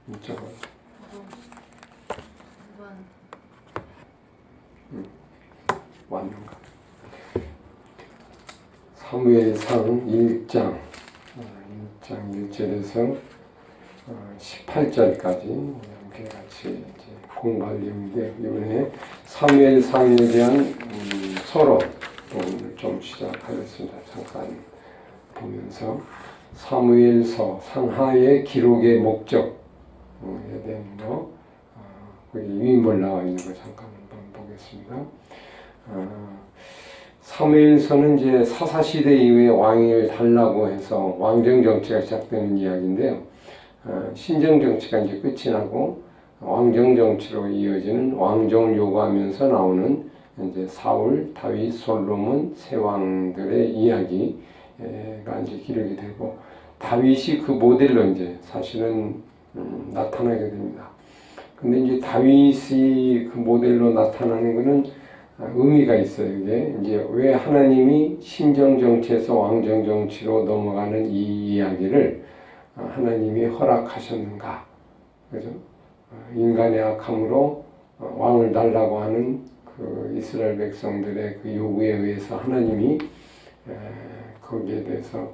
이쪽은. 완료가. 사무엘상 1장 1절에서 18절까지 이렇게 같이 이제 공부할 내용인데, 이번에 사무엘상에 대한 서론 오늘 좀 시작하겠습니다. 잠깐 보면서 사무엘서 상하의 기록의 목적에 대한 거, 거기 유인물 나와 있는 거 잠깐 한번 보겠습니다. 사무엘서는 이제 사사시대 이후에 왕위를 달라고 해서 왕정정치가 시작되는 이야기인데요. 신정정치가 이제 끝이 나고 왕정정치로 이어지는 왕정을 요구하면서 나오는 이제 사울, 다윗, 솔로몬 세 왕들의 이야기가 이제 기록이 되고, 다윗이 그 모델로 이제 사실은 나타나게 됩니다. 근데 이제 다윗이 그 모델로 나타나는 것은 의미가 있어요. 이게 이제 왜 하나님이 신정정치에서 왕정정치로 넘어가는 이 이야기를 하나님이 허락하셨는가? 그죠? 인간의 악함으로 왕을 달라고 하는 그 이스라엘 백성들의 그 요구에 의해서 하나님이 거기에 대해서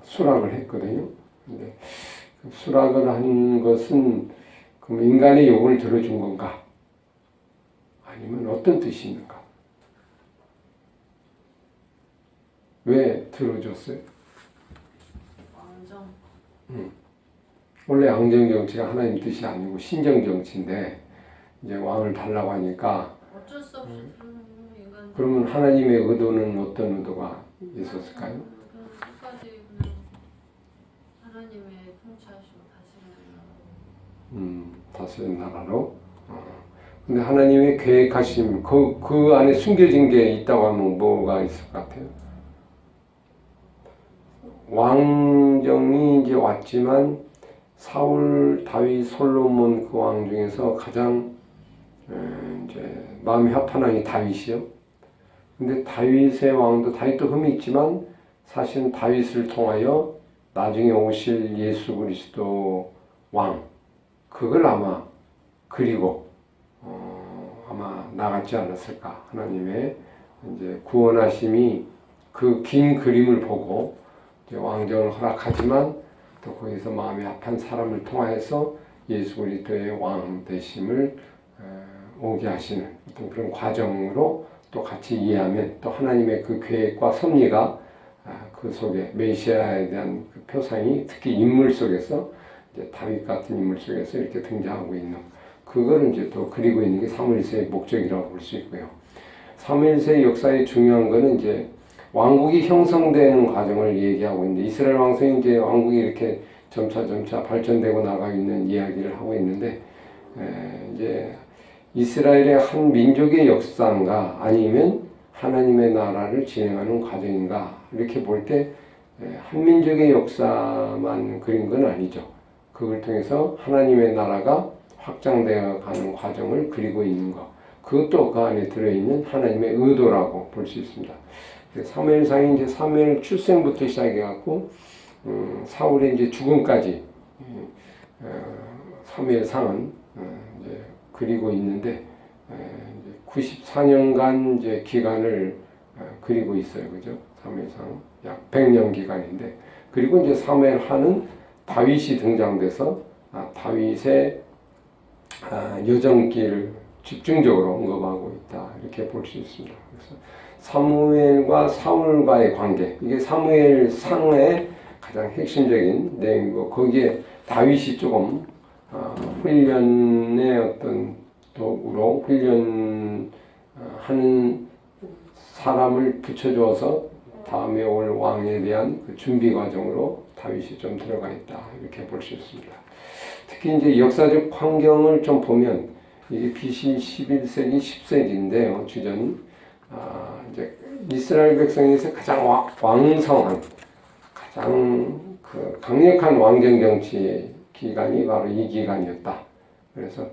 수락을 했거든요. 근데 그 수락을 한 것은 그럼 인간의 요구를 들어준 건가? 아니면 어떤 뜻이 있는가? 왜 들어줬어요? 왕정. 원래 왕정정치가 하나님 뜻이 아니고 신정정치인데 이제 왕을 달라고 하니까 어쩔 수 없이 인간. 그러면 하나님의 의도는 어떤 의도가 있었을까요? 끝까지 그냥 하나님의 통치하시고 다스리는 나라로. 근데 하나님의 계획하심, 그 안에 숨겨진 게 있다고 하면 뭐가 있을 것 같아요? 왕정이 이제 왔지만 사울, 다윗, 솔로몬 그 왕 중에서 가장 이제 마음이 합한 왕이 다윗이요. 근데 다윗의 왕도 다윗도 흠이 있지만 사실은 다윗을 통하여 나중에 오실 예수 그리스도 왕, 그걸 아마 그리고 아마 나갔지 않았을까. 하나님의 이제 구원하심이 그 긴 그림을 보고 이제 왕정을 허락하지만 또 거기서 마음이 합한 사람을 통하여서 예수 그리스도의 왕 되심을 오게 하시는 어떤 그런 과정으로 또 같이 이해하면 또 하나님의 그 계획과 섭리가 그 속에 메시아에 대한 그 표상이 특히 인물 속에서 이제 다윗 같은 인물 속에서 이렇게 등장하고 있는, 그거를 이제 또 그리고 있는 게 사무엘서의 목적이라고 볼 수 있고요. 사무엘서의 역사의 중요한 거는 이제 왕국이 형성되는 과정을 얘기하고 있는데, 이스라엘 왕성이 이제 왕국이 이렇게 점차 발전되고 나가고 있는 이야기를 하고 있는데, 이제 이스라엘의 한 민족의 역사인가 아니면 하나님의 나라를 진행하는 과정인가, 이렇게 볼 때 한 민족의 역사만 그린 건 아니죠. 그걸 통해서 하나님의 나라가 확장되어 가는 과정을 그리고 있는 것, 그것도 그 안에 들어있는 하나님의 의도라고 볼 수 있습니다. 사무엘상이 이제 사무엘 출생부터 시작해갖고 사울의 이제 죽음까지 사무엘상은 이제 그리고 있는데 94년간 이제 기간을 그리고 있어요, 그죠? 사무엘상 약 100년 기간인데, 그리고 이제 사무엘하는 다윗이 등장돼서 다윗의 여정길을 집중적으로 언급하고 있다, 이렇게 볼 수 있습니다. 그래서 사무엘과 사울과의 관계, 이게 사무엘상의 가장 핵심적인 내용이고, 거기에 다윗이 조금 훈련의 어떤 도구로 훈련하는 사람을 붙여줘서 다음에 올 왕에 대한 그 준비 과정으로 다윗이 좀 들어가 있다, 이렇게 볼 수 있습니다. 특히 이제 역사적 환경을 좀 보면 이게 BC 11세기, 10세기인데요. 주전 이제 이스라엘 백성에서 가장 왕성한, 가장 그 강력한 왕정 정치 기간이 바로 이 기간이었다. 그래서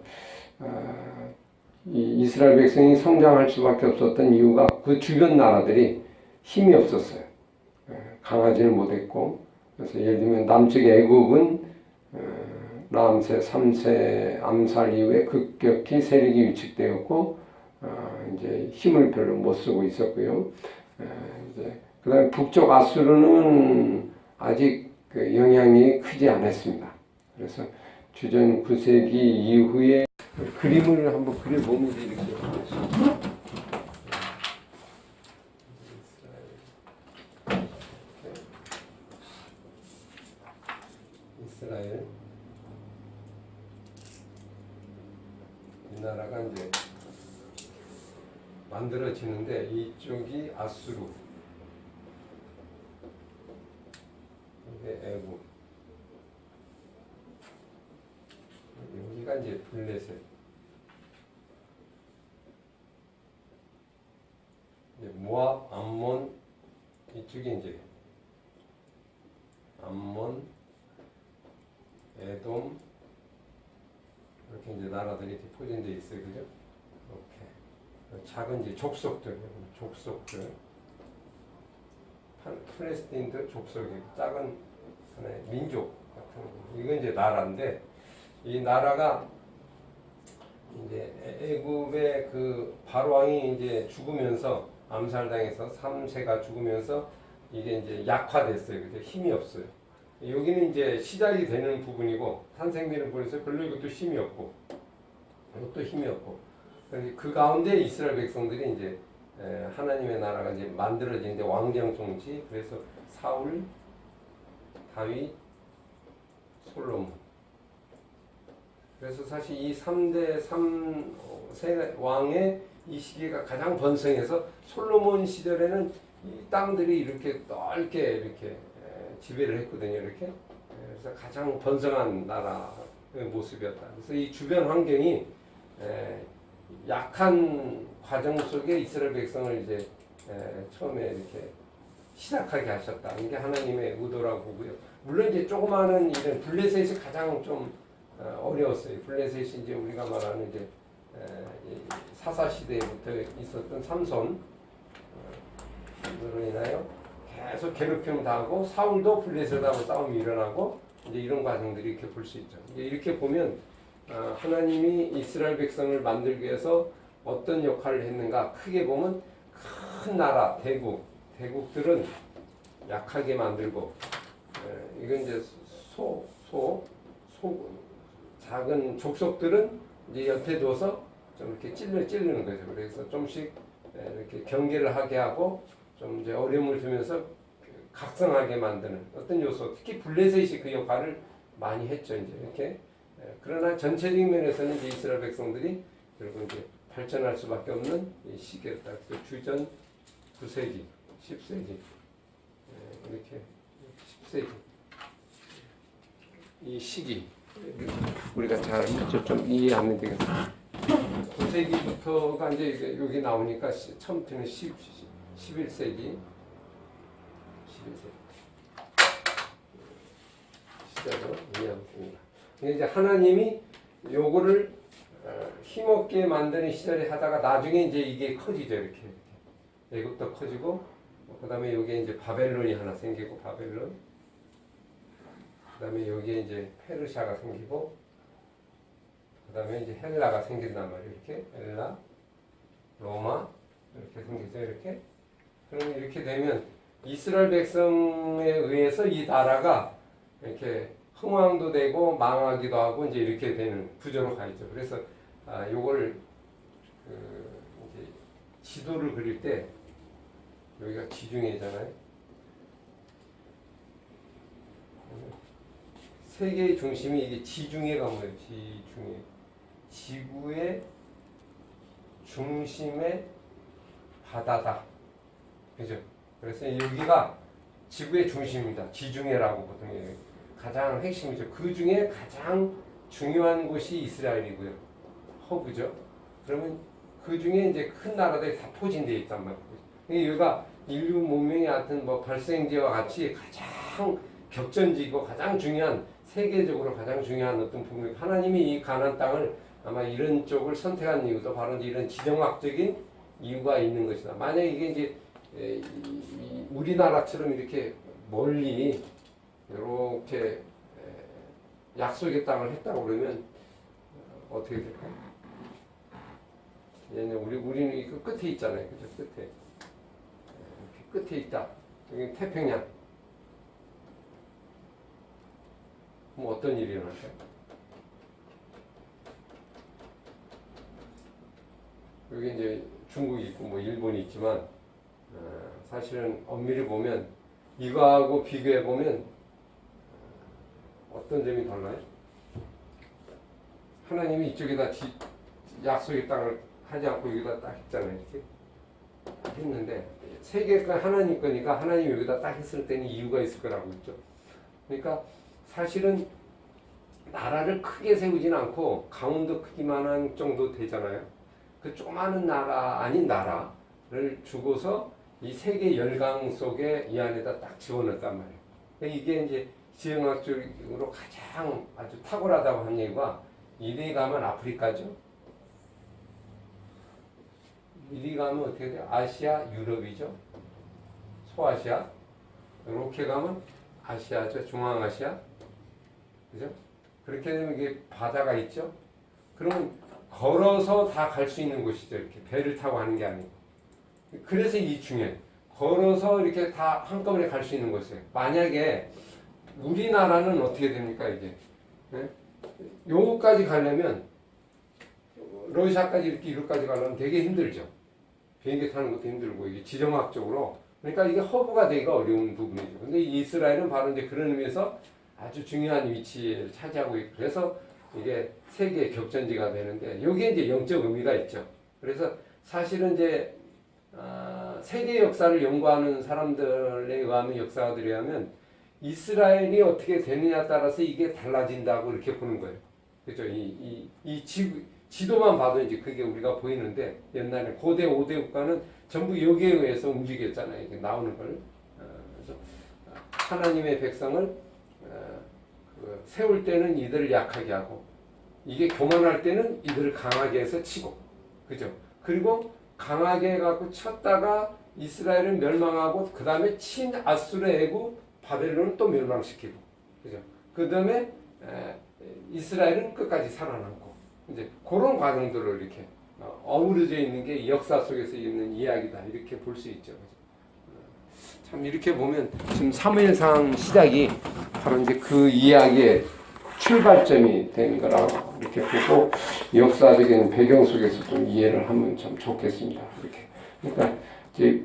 이 이스라엘 백성이 성장할 수밖에 없었던 이유가 그 주변 나라들이 힘이 없었어요. 강하지는 못했고, 그래서 예를 들면 남쪽의 애굽은 라암세 3세 암살 이후에 급격히 세력이 위축되었고 이제 힘을 별로 못 쓰고 있었고요. 이제 그다음에 북쪽 아수르는 아직 그 영향이 크지 않았습니다. 그래서 주전 9세기 이후에 그림을 한번 그려보면 이렇게 보겠습니다. 이스라엘 이 나라가 이제 만들어지는데 이쪽이 아수르, 이게 애굽, 여기가 이제 블레셋, 이제 모압, 암몬, 이쪽이 이제 암몬, 에돔, 이렇게 이제 나라들이 이렇게 포진되어 있어요, 그죠? 이렇게 작은 이제 족속들, 팔레스타인도 족속이 작은 하나의 민족 같은 거. 이건 이제 나라인데 이 나라가 이제 애굽의 그 바로왕이 이제 죽으면서 암살당해서 3세가 죽으면서 이게 이제 약화됐어요. 그죠? 힘이 없어요. 여기는 이제 시작이 되는 부분이고 탄생되는 부분에서 별로 이것도 힘이 없고 이것도 힘이 없고 그 가운데 이스라엘 백성들이 이제 하나님의 나라가 이제 만들어지는데 왕정 통치, 그래서 사울, 다윗, 솔로몬. 그래서 사실 이 3대 세 왕의 이 시기가 가장 번성해서 솔로몬 시절에는 이 땅들이 이렇게 넓게 이렇게 지배를 했거든요. 이렇게. 그래서 가장 번성한 나라의 모습이었다. 그래서 이 주변 환경이 약한 과정 속에 이스라엘 백성을 이제 처음에 이렇게 시작하게 하셨다. 이게 하나님의 의도라고 보고요. 물론 이제 조그마한 이런 블레셋이 가장 좀 어려웠어요. 블레셋이 이제 우리가 말하는 이제 사사 시대부터 있었던 삼손 으로 인하여 계속 괴롭힘을 당하고 사울도 블레셋하고 싸움이 일어나고 이제 이런 과정들이 이렇게 볼 수 있죠. 이제 이렇게 보면 하나님이 이스라엘 백성을 만들기 위해서 어떤 역할을 했는가 크게 보면 큰 나라 대국들은 약하게 만들고 이건 이제 작은 족속들은 이제 옆에 둬서 좀 이렇게 찌르는 거죠. 그래서 좀씩 이렇게 경계를 하게 하고 좀 이제 어려움을 주면서 각성하게 만드는 어떤 요소, 특히 블레셋이 그 역할을 많이 했죠. 이제 이렇게. 그러나 전체적인 면에서는 이제 이스라엘 백성들이 결국 이제 발전할 수밖에 없는 이 시기였다. 그래서 주전 9세기, 10세기, 이렇게 10세기 이 시기 우리가 잘 좀 이해하면 되겠습니다. 9세기부터가 이제 여기 나오니까 처음부터는 11세기 시작으로 이해하면 됩니다. 근데 이제 하나님이 요거를 힘없게 만드는 시절에 하다가 나중에 이제 이게 커지죠. 이렇게 애굽도 커지고 그 다음에 여기에 이제 바벨론이 하나 생기고 바벨론, 그 다음에 여기에 이제 페르시아가 생기고 그 다음에 이제 헬라가 생긴단 말이에요. 이렇게 헬라, 로마 이렇게 생기죠. 이렇게. 그러면 이렇게 되면 이스라엘 백성에 의해서 이 나라가 이렇게 흥왕도 되고 망하기도 하고 이제 이렇게 되는 구조로 가 있죠. 그래서 요걸 이제 지도를 그릴 때 여기가 지중해잖아요. 세계의 중심이 이게 지중해가 뭐예요? 지중해. 지구의 중심의 바다다. 그죠? 그래서 여기가 지구의 중심입니다. 지중해라고 보통 해요. 가장 핵심이죠. 그 중에 가장 중요한 곳이 이스라엘이고요. 허브죠. 그러면 그 중에 이제 큰 나라들이 다 포진되어 있단 말이에요. 여기가 인류 문명의 하여튼 뭐 발생지와 같이 가장 격전지고 가장 중요한 세계적으로 가장 중요한 어떤 부분. 하나님이 이 가나안 땅을 아마 이런 쪽을 선택한 이유도 바로 이런 지정학적인 이유가 있는 것이다. 만약 이게 이제 우리나라처럼 이렇게 멀리 이렇게 약속의 땅을 했다고 그러면 어떻게 될까요? 얘는 우리는 이 끝에 있잖아요, 그죠? 끝에 이렇게 끝에 있다. 여기 태평양. 뭐 어떤 일이 일어날까요? 여기 이제 중국이 있고 뭐 일본이 있지만 사실은 엄밀히 보면 이거하고 비교해 보면 어떤 점이 달라요? 하나님이 이쪽에다 약속의 땅을 하지 않고 여기다 딱 했잖아요, 이렇게 했는데 세계가 하나님 거니까 하나님이 여기다 딱 했을 때는 이유가 있을 거라고 했죠. 그러니까 사실은 나라를 크게 세우진 않고 강원도 크기만한 정도 되잖아요. 그 조그마한 나라 아닌 나라를 주고서 이 세계 열강 속에 이 안에다 딱 집어넣었단 말이에요. 그러니까 이게 이제 지정학적으로 가장 아주 탁월하다고 한 얘기가 이리 가면 아프리카죠. 이리 가면 어떻게 돼요? 아시아, 유럽이죠. 소아시아. 이렇게 가면 아시아죠. 중앙아시아. 그죠? 그렇게 되면 이게 바다가 있죠. 그러면 걸어서 다 갈 수 있는 곳이죠. 이렇게 배를 타고 하는 게 아니고. 그래서 이 중요해요. 걸어서 이렇게 다 한꺼번에 갈 수 있는 곳이에요. 만약에 우리나라는 어떻게 됩니까, 이게? 네? 요거까지 가려면 러시아까지 이렇게까지 가려면 되게 힘들죠. 비행기 타는 것도 힘들고 이게 지정학적으로 그러니까 이게 허브가 되기가 어려운 부분이죠. 근데 이스라엘은 바로 이제 그런 의미에서 아주 중요한 위치를 차지하고 있고 그래서 이게 세계의 격전지가 되는데 여기에 이제 영적 의미가 있죠. 그래서 사실은 이제 세계 역사를 연구하는 사람들에 의하면 역사가들에 의하면 이스라엘이 어떻게 되느냐에 따라서 이게 달라진다고 이렇게 보는 거예요. 그렇죠? 이 지도만 봐도 이제 그게 우리가 보이는데 옛날에 고대 5대 국가는 전부 여기에 의해서 움직였잖아요. 이게 나오는 걸. 그래서 하나님의 백성을 세울 때는 이들을 약하게 하고 이게 교만할 때는 이들을 강하게 해서 치고 그죠? 그리고 강하게 해갖고 쳤다가 이스라엘은 멸망하고 그 다음에 친 아수르 애굽 바벨론을 또 멸망시키고 그죠? 그 다음에 이스라엘은 끝까지 살아남고 이제 그런 과정들을 이렇게 어우러져 있는 게 역사 속에서 있는 이야기다 이렇게 볼 수 있죠. 참 이렇게 보면 지금 사무엘상 시작이 바로 이제 그 이야기의 출발점이 된 거라고 이렇게 보고 역사적인 배경 속에서 좀 이해를 하면 참 좋겠습니다. 이렇게 그러니까 이제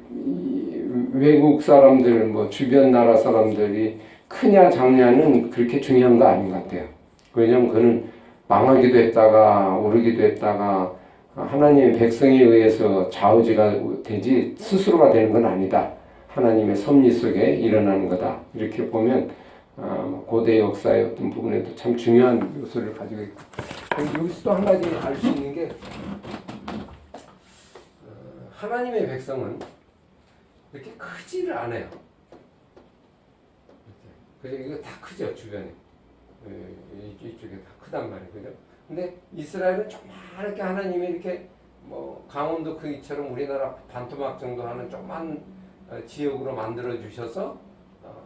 외국 사람들 뭐 주변 나라 사람들이 크냐 작냐는 그렇게 중요한 거 아닌 것 같아요. 왜냐하면 그는 망하기도 했다가 오르기도 했다가 하나님의 백성에 의해서 좌우지가 되지 스스로가 되는 건 아니다. 하나님의 섭리 속에 일어나는 거다. 이렇게 보면 고대 역사의 어떤 부분에도 참 중요한 요소를 가지고 있고 여기서 또 한 가지 알 수 있는 게 하나님의 백성은 이렇게 크지를 않아요. 그죠? 이거 다 크죠 주변에 이쪽에 다 크단 말이에요, 그죠? 근데 이스라엘은 조그맣게 하나님이 이렇게 뭐 강원도 크기처럼 우리나라 반토막 정도 하는 조그만 지역으로 만들어 주셔서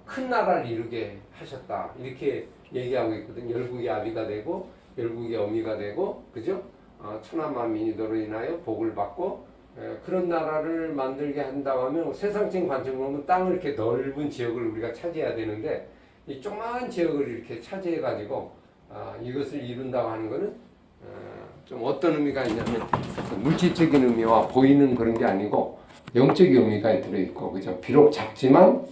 큰 나라를 이루게 하셨다 이렇게 얘기하고 있거든요. 열국의 아비가 되고 열국의 어미가 되고 그죠? 천하만민이 너로 인하여 복을 받고 그런 나라를 만들게 한다고 하면 세상적인 관점으로 보면 땅을 이렇게 넓은 지역을 우리가 차지해야 되는데 이 조그마한 지역을 이렇게 차지해 가지고 이것을 이룬다고 하는 것은 좀 어떤 의미가 있냐면 물질적인 의미와 보이는 그런 게 아니고 영적인 의미가 들어있고 그죠? 비록 작지만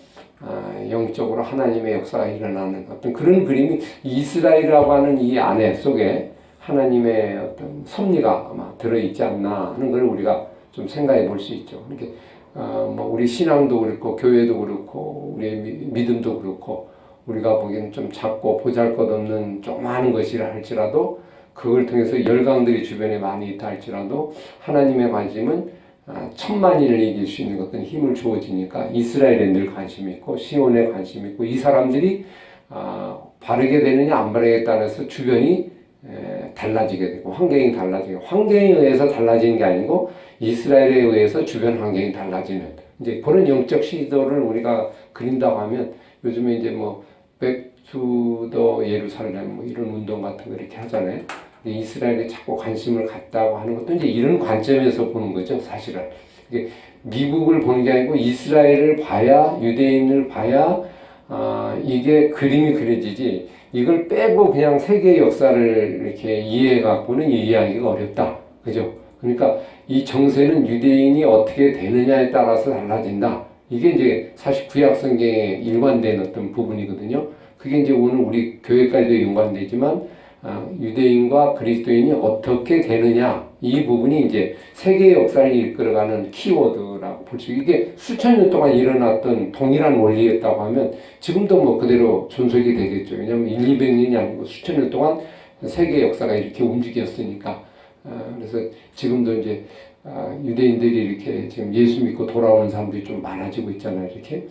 영적으로 하나님의 역사가 일어나는 어떤 그런 그림이 이스라엘이라고 하는 이 안에 속에 하나님의 어떤 섭리가 아마 들어있지 않나 하는 걸 우리가 좀 생각해 볼 수 있죠. 이렇게 뭐 우리 신앙도 그렇고 교회도 그렇고 우리의 믿음도 그렇고 우리가 보기에는 좀 작고 보잘것없는 조그마한 것이라 할지라도 그걸 통해서 열강들이 주변에 많이 있다 할지라도 하나님의 관심은 천만인을 이길 수 있는 어떤 힘을 주어지니까 이스라엘에 늘 관심이 있고 시온에 관심이 있고 이 사람들이 바르게 되느냐 안 바르게 따라서 주변이 달라지게 되고 환경이 달라지고 환경에 의해서 달라지는 게 아니고 이스라엘에 의해서 주변 환경이 달라지는 이제 그런 영적 시도를 우리가 그린다고 하면 요즘에 이제 뭐 투더 예루살렘 뭐 이런 운동 같은 거 이렇게 하잖아요. 근데 이스라엘에 자꾸 관심을 갖다고 하는 것도 이제 이런 관점에서 보는 거죠, 사실은. 이게 미국을 보는 게 아니고 이스라엘을 봐야, 유대인을 봐야 이게 그림이 그려지지, 이걸 빼고 그냥 세계의 역사를 이렇게 이해해 갖고는 이해하기가 어렵다. 그죠? 그러니까 이 정세는 유대인이 어떻게 되느냐에 따라서 달라진다. 이게 이제 사실 구약 성경에 일관된 어떤 부분이거든요. 그게 이제 오늘 우리 교회까지도 연관되지만 유대인과 그리스도인이 어떻게 되느냐, 이 부분이 이제 세계의 역사를 이끌어가는 키워드라고 볼 수. 이게 수천 년 동안 일어났던 동일한 원리였다고 하면 지금도 뭐 그대로 존속이 되겠죠. 왜냐하면 200년이 아니고 수천 년 동안 세계의 역사가 이렇게 움직였으니까. 그래서 지금도 이제 유대인들이 이렇게 지금 예수 믿고 돌아오는 사람들이 좀 많아지고 있잖아요. 이렇게